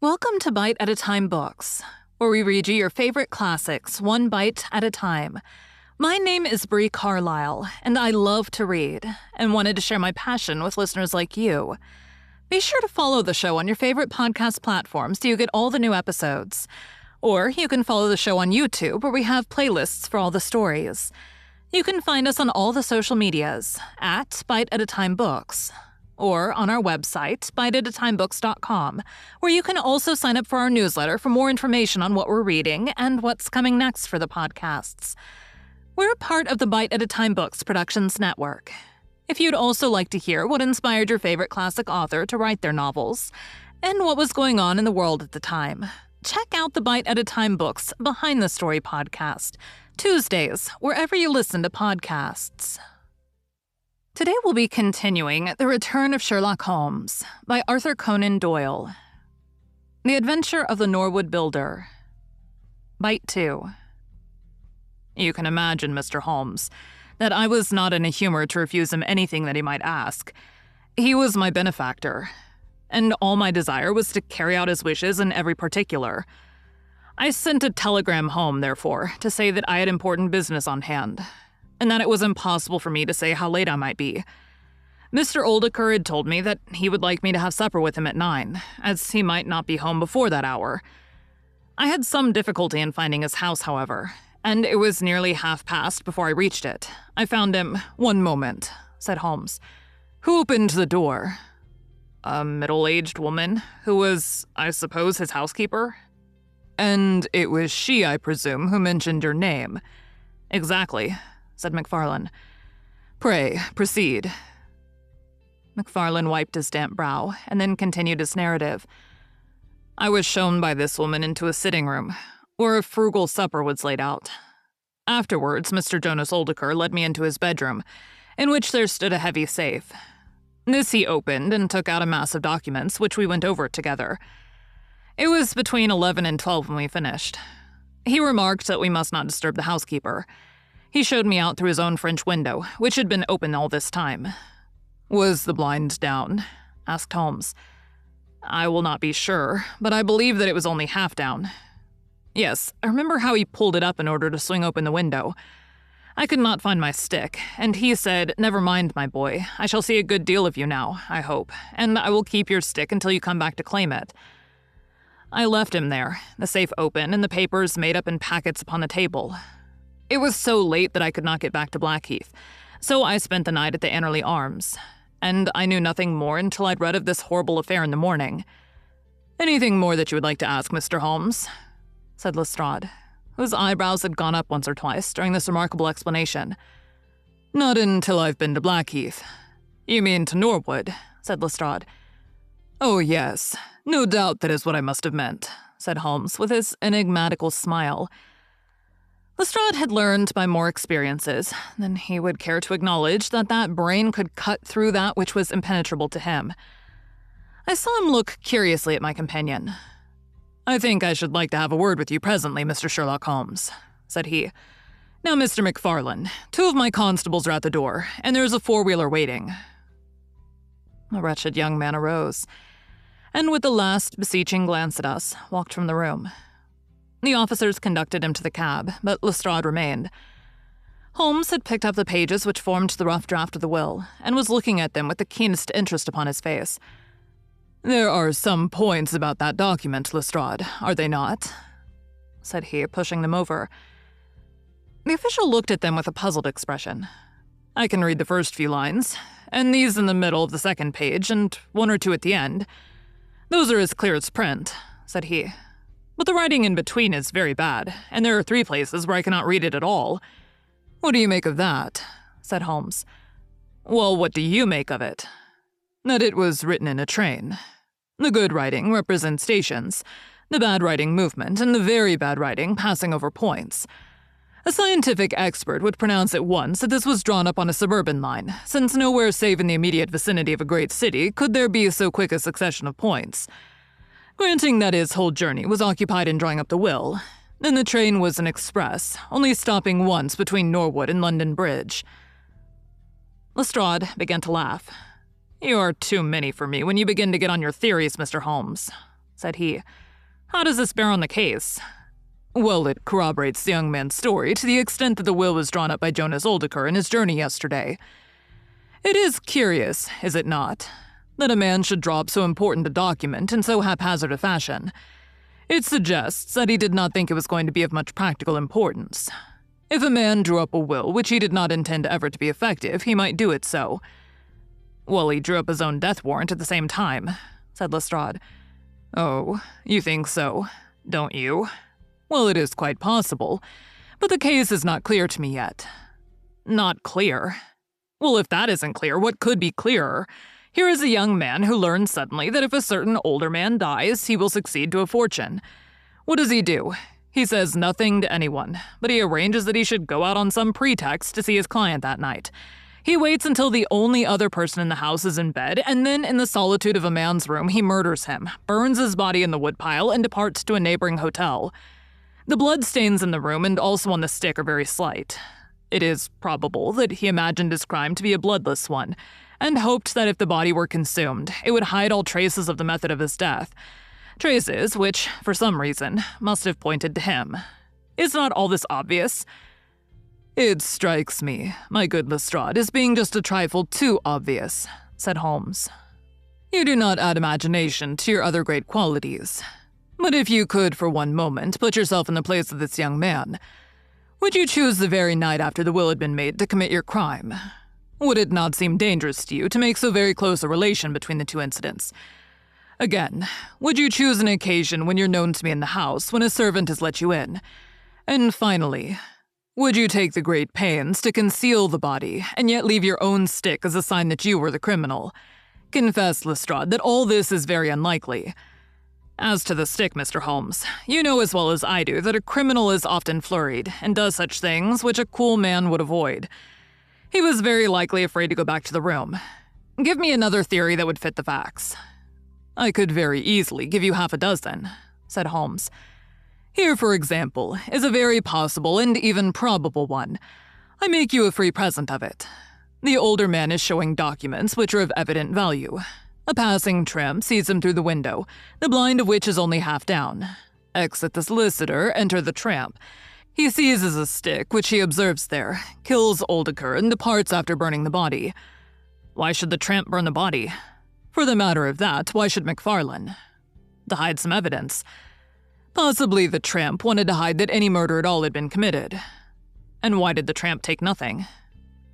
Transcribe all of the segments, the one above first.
Welcome to Bite at a Time Books, where we read you your favorite classics one bite at a time. My name is Bree Carlile, and I love to read, and wanted to share my passion with listeners like you. Be sure to follow the show on your favorite podcast platforms so you get all the new episodes. Or you can follow the show on YouTube, where we have playlists for all the stories. You can find us on all the social medias at Bite at a Time Books, or on our website, biteatatimebooks.com, where you can also sign up for our newsletter for more information on what we're reading and what's coming next for the podcasts. We're part of the Bite at a Time Books Productions Network. If you'd also like to hear what inspired your favorite classic author to write their novels, and what was going on in the world at the time, check out the Bite at a Time Books Behind the Story podcast, Tuesdays, wherever you listen to podcasts. Today we'll be continuing The Return of Sherlock Holmes by Arthur Conan Doyle. The Adventure of the Norwood Builder. Bite 2. You can imagine, Mr. Holmes, that I was not in a humor to refuse him anything that he might ask. He was my benefactor, and all my desire was to carry out his wishes in every particular. I sent a telegram home, therefore, to say that I had important business on hand, and that it was impossible for me to say how late I might be. Mr. Oldecker had told me that he would like me to have supper with him at 9, as he might not be home before that hour. I had some difficulty in finding his house, however, and it was nearly half-past before I reached it. I found him— "One moment," said Holmes. "Who opened the door?" "A middle-aged woman, who was, I suppose, his housekeeper." "And it was she, I presume, who mentioned your name." "Exactly," said McFarlane. "Pray, proceed." McFarlane wiped his damp brow, and then continued his narrative. "I was shown by this woman into a sitting room, where a frugal supper was laid out. Afterwards, Mr. Jonas Oldecker led me into his bedroom, in which there stood a heavy safe. This he opened and took out a mass of documents, which we went over together. It was between 11 and 12 when we finished. He remarked that we must not disturb the housekeeper. He showed me out through his own French window, which had been open all this time." "Was the blind down?" asked Holmes. "I will not be sure, but I believe that it was only half down. Yes, I remember how he pulled it up in order to swing open the window. I could not find my stick, and he said, 'Never mind, my boy, I shall see a good deal of you now, I hope, and I will keep your stick until you come back to claim it.' I left him there, the safe open, and the papers made up in packets upon the table. It was so late that I could not get back to Blackheath, so I spent the night at the Annerley Arms, and I knew nothing more until I'd read of this horrible affair in the morning." "Anything more that you would like to ask, Mr. Holmes?" said Lestrade, whose eyebrows had gone up once or twice during this remarkable explanation. "Not until I've been to Blackheath." "You mean to Norwood?" said Lestrade. "Oh, yes. No doubt that is what I must have meant," said Holmes, with his enigmatical smile. Lestrade had learned by more experiences than he would care to acknowledge that that brain could cut through that which was impenetrable to him. I saw him look curiously at my companion. "I think I should like to have a word with you presently, Mr. Sherlock Holmes," said he. "Now, Mr. McFarlane, 2 of my constables are at the door, and there is a 4-wheeler waiting." The wretched young man arose, and with a last beseeching glance at us, walked from the room. The officers conducted him to the cab, but Lestrade remained. Holmes had picked up the pages which formed the rough draft of the will, and was looking at them with the keenest interest upon his face. "There are some points about that document, Lestrade, are they not?" said he, pushing them over. The official looked at them with a puzzled expression. "I can read the first few lines, and these in the middle of the second page, and 1 or 2 at the end. Those are as clear as print," said he. "But the writing in between is very bad, and there are 3 places where I cannot read it at all." "What do you make of that?" said Holmes. "Well, what do you make of it?" "That it was written in a train. The good writing represents stations, the bad writing movement, and the very bad writing passing over points. A scientific expert would pronounce at once that this was drawn up on a suburban line, since nowhere save in the immediate vicinity of a great city could there be so quick a succession of points. Granting that his whole journey was occupied in drawing up the will, then the train was an express, only stopping once between Norwood and London Bridge." Lestrade began to laugh. "You are too many for me when you begin to get on your theories, Mr. Holmes," said he. "How does this bear on the case?" "Well, it corroborates the young man's story to the extent that the will was drawn up by Jonas Oldeker in his journey yesterday. It is curious, is it not, that a man should draw up so important a document in so haphazard a fashion. It suggests that he did not think it was going to be of much practical importance. If a man drew up a will which he did not intend ever to be effective, he might do it so." "Well, he drew up his own death warrant at the same time," said Lestrade. "Oh, you think so, don't you? Well, it is quite possible, but the case is not clear to me yet." "Not clear? Well, if that isn't clear, what could be clearer? Here is a young man who learns suddenly that if a certain older man dies, he will succeed to a fortune. What does he do? He says nothing to anyone, but he arranges that he should go out on some pretext to see his client that night. He waits until the only other person in the house is in bed, and then in the solitude of a man's room, he murders him, burns his body in the woodpile, and departs to a neighboring hotel. The blood stains in the room and also on the stick are very slight. It is probable that he imagined his crime to be a bloodless one, and hoped that if the body were consumed, it would hide all traces of the method of his death. Traces which, for some reason, must have pointed to him. Is not all this obvious?" "It strikes me, my good Lestrade, as being just a trifle too obvious," said Holmes. "You do not add imagination to your other great qualities. But if you could for one moment put yourself in the place of this young man, would you choose the very night after the will had been made to commit your crime? Would it not seem dangerous to you to make so very close a relation between the two incidents? Again, would you choose an occasion when you're known to be in the house, when a servant has let you in? And finally, would you take the great pains to conceal the body and yet leave your own stick as a sign that you were the criminal? Confess, Lestrade, that all this is very unlikely. As to the stick, Mr. Holmes, you know as well as I do that a criminal is often flurried and does such things which a cool man would avoid. He was very likely afraid to go back to the room. Give me another theory that would fit the facts." "I could very easily give you half a dozen," said Holmes. "Here, for example, is a very possible and even probable one. I make you a free present of it. The older man is showing documents which are of evident value. A passing tramp sees him through the window, the blind of which is only half down. Exit the solicitor, enter the tramp. He seizes a stick which he observes there, kills Oldeker, and departs after burning the body. Why should the tramp burn the body? For the matter of that, why should McFarlane? To hide some evidence. Possibly the tramp wanted to hide that any murder at all had been committed. And why did the tramp take nothing?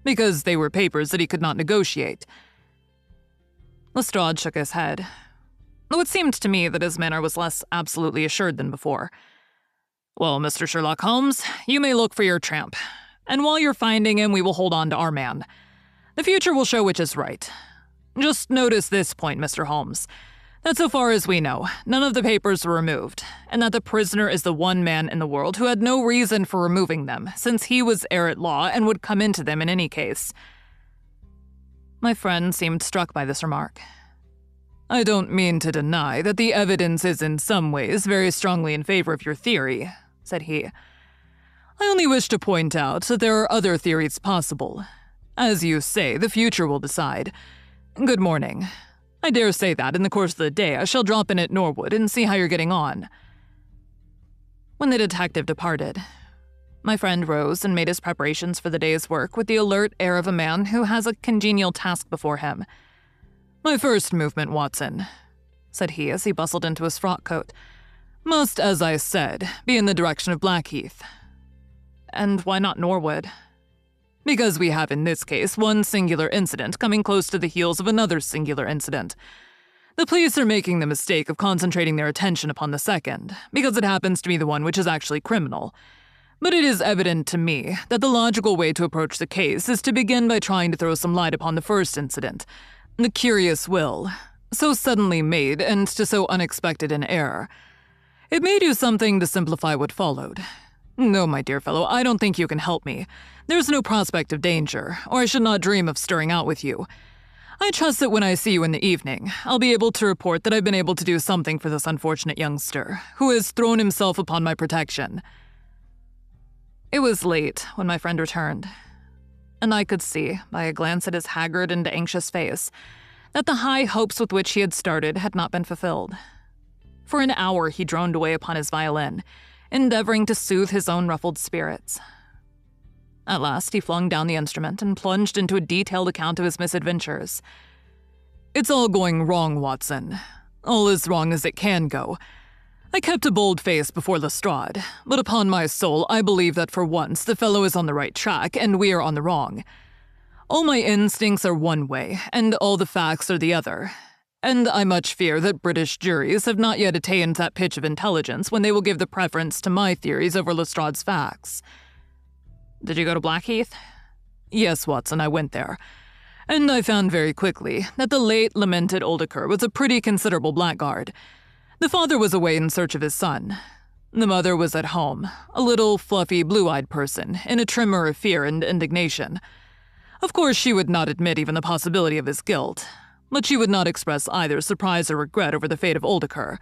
Because they were papers that he could not negotiate." Lestrade shook his head, though it seemed to me that his manner was less absolutely assured than before. "Well, Mr. Sherlock Holmes, you may look for your tramp, and while you're finding him, we will hold on to our man. The future will show which is right. Just notice this point, Mr. Holmes, that so far as we know, none of the papers were removed, and that the prisoner is the one man in the world who had no reason for removing them, since he was heir at law and would come into them in any case." My friend seemed struck by this remark. "I don't mean to deny that the evidence is in some ways very strongly in favor of your theory," said he. "I only wish to point out that there are other theories possible. As you say, the future will decide. Good morning. I dare say that in the course of the day I shall drop in at Norwood and see how you're getting on." When the detective departed, my friend rose and made his preparations for the day's work with the alert air of a man who has a congenial task before him. "My first movement, Watson," said he as he bustled into his frock coat, "must, as I said, be in the direction of Blackheath." "And why not Norwood?" "Because we have in this case one singular incident coming close to the heels of another singular incident. The police are making the mistake of concentrating their attention upon the second, because it happens to be the one which is actually criminal. But it is evident to me that the logical way to approach the case is to begin by trying to throw some light upon the first incident, the curious will, so suddenly made and to so unexpected an error. It may do something to simplify what followed. No, my dear fellow, I don't think you can help me. There's no prospect of danger, or I should not dream of stirring out with you. I trust that when I see you in the evening, I'll be able to report that I've been able to do something for this unfortunate youngster, who has thrown himself upon my protection." It was late when my friend returned, and I could see, by a glance at his haggard and anxious face, that the high hopes with which he had started had not been fulfilled. For an hour he droned away upon his violin, endeavoring to soothe his own ruffled spirits. At last he flung down the instrument and plunged into a detailed account of his misadventures. "It's all going wrong, Watson. All as wrong as it can go. I kept a bold face before Lestrade, but upon my soul I believe that for once the fellow is on the right track and we are on the wrong. All my instincts are one way, and all the facts are the other. And I much fear that British juries have not yet attained that pitch of intelligence when they will give the preference to my theories over Lestrade's facts." "Did you go to Blackheath?" "Yes, Watson, I went there. And I found very quickly that the late lamented Oldacre was a pretty considerable blackguard. The father was away in search of his son. The mother was at home, a little fluffy blue-eyed person, in a tremor of fear and indignation. Of course she would not admit even the possibility of his guilt, but she would not express either surprise or regret over the fate of Oldacre.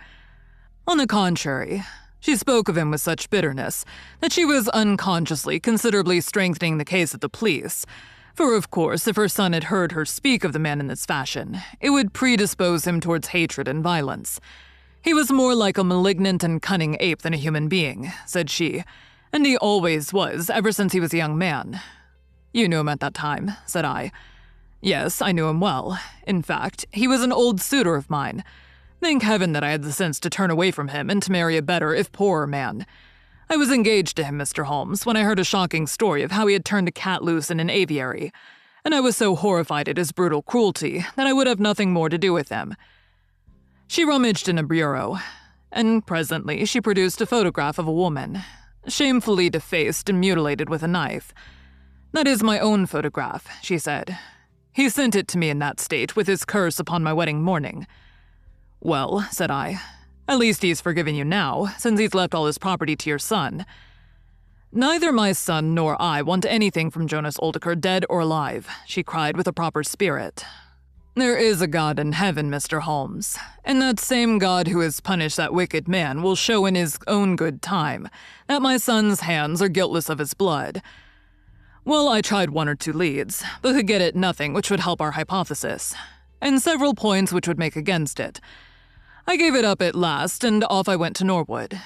On the contrary, she spoke of him with such bitterness that she was unconsciously considerably strengthening the case at the police, for of course if her son had heard her speak of the man in this fashion, it would predispose him towards hatred and violence. He was more like a malignant and cunning ape than a human being, said she, and he always was ever since he was a young man. You knew him at that time, said I. Yes, I knew him well. In fact, he was an old suitor of mine. Thank heaven that I had the sense to turn away from him and to marry a better, if poorer man. I was engaged to him, Mr. Holmes, when I heard a shocking story of how he had turned a cat loose in an aviary, and I was so horrified at his brutal cruelty that I would have nothing more to do with him. She rummaged in a bureau, and presently she produced a photograph of a woman, shamefully defaced and mutilated with a knife. That is my own photograph, she said. He sent it to me in that state with his curse upon my wedding morning. Well, said I, at least he's forgiven you now, since he's left all his property to your son. Neither my son nor I want anything from Jonas Oldacre, dead or alive, she cried with a proper spirit. There is a God in heaven, Mr. Holmes, and that same God who has punished that wicked man will show in his own good time that my son's hands are guiltless of his blood. Well, I tried one or two leads, but could get at nothing which would help our hypothesis, and several points which would make against it. I gave it up at last, and off I went to Norwood.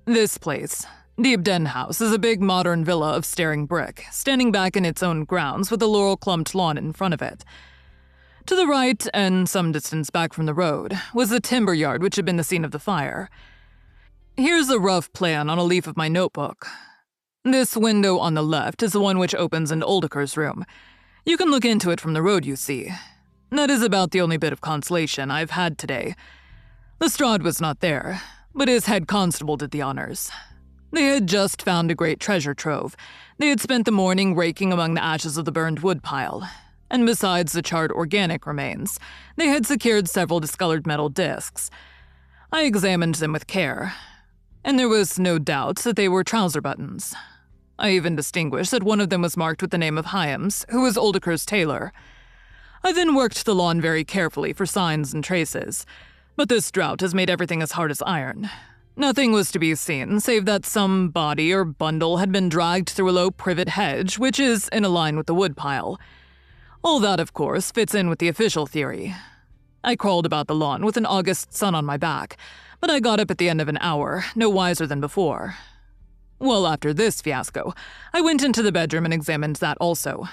This place, the Ebden House, is a big modern villa of staring brick, standing back in its own grounds with a laurel-clumped lawn in front of it. To the right, and some distance back from the road, was the timber yard which had been the scene of the fire. Here's a rough plan on a leaf of my notebook. This window on the left is the one which opens into Oldacre's room. You can look into it from the road, you see. That is about the only bit of consolation I've had today. Lestrade was not there, but his head constable did the honors. They had just found a great treasure trove. They had spent the morning raking among the ashes of the burned wood pile, and besides the charred organic remains, they had secured several discolored metal discs. I examined them with care, and there was no doubt that they were trouser buttons. I even distinguished that one of them was marked with the name of Hyams, who was Oldacre's tailor. I then worked the lawn very carefully for signs and traces, but this drought has made everything as hard as iron. Nothing was to be seen, save that some body or bundle had been dragged through a low privet hedge, which is in a line with the woodpile. All that, of course, fits in with the official theory. I crawled about the lawn with an August sun on my back, but I got up at the end of an hour, no wiser than before. Well, after this fiasco, I went into the bedroom and examined that also.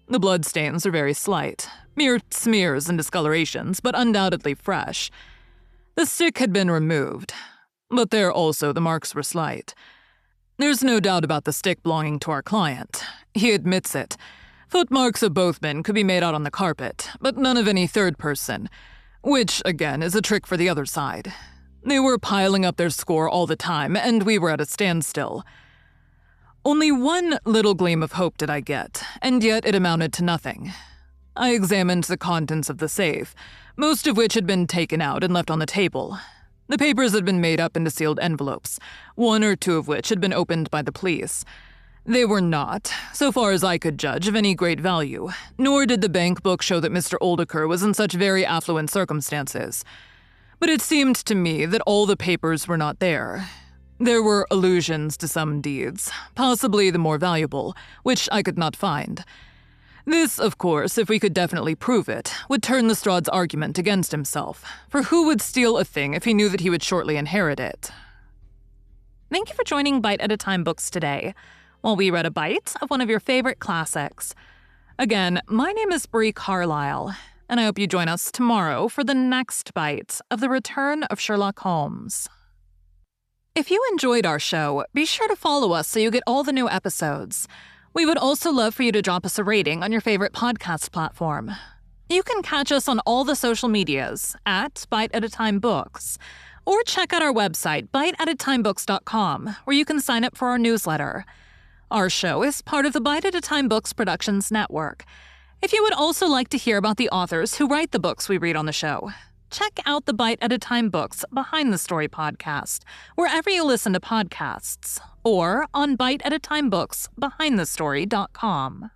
The bloodstains are very slight, mere smears and discolorations, but undoubtedly fresh. The stick had been removed, but there also the marks were slight. There's no doubt about the stick belonging to our client. He admits it. Footmarks of both men could be made out on the carpet, but none of any third person, which, again, is a trick for the other side. They were piling up their score all the time, and we were at a standstill. Only one little gleam of hope did I get, and yet it amounted to nothing. I examined the contents of the safe, most of which had been taken out and left on the table. The papers had been made up into sealed envelopes, one or two of which had been opened by the police. They were not, so far as I could judge, of any great value, nor did the bank book show that Mr. Oldacre was in such very affluent circumstances. But it seemed to me that all the papers were not there. There were allusions to some deeds, possibly the more valuable, which I could not find. This, of course, if we could definitely prove it, would turn Lestrade's argument against himself, for who would steal a thing if he knew that he would shortly inherit it? Thank you for joining Bite at a Time Books today, while we read a bite of one of your favorite classics. Again, my name is Bree Carlile, and I hope you join us tomorrow for the next bite of The Return of Sherlock Holmes. If you enjoyed our show, be sure to follow us so you get all the new episodes. We would also love for you to drop us a rating on your favorite podcast platform. You can catch us on all the social medias at Bite at a Time Books, or check out our website, biteatatimebooks.com, where you can sign up for our newsletter. Our show is part of the Bite at a Time Books Productions Network. If you would also like to hear about the authors who write the books we read on the show, check out the Bite at a Time Books Behind the Story podcast, wherever you listen to podcasts, or on biteatatimebooksbehindthestory.com.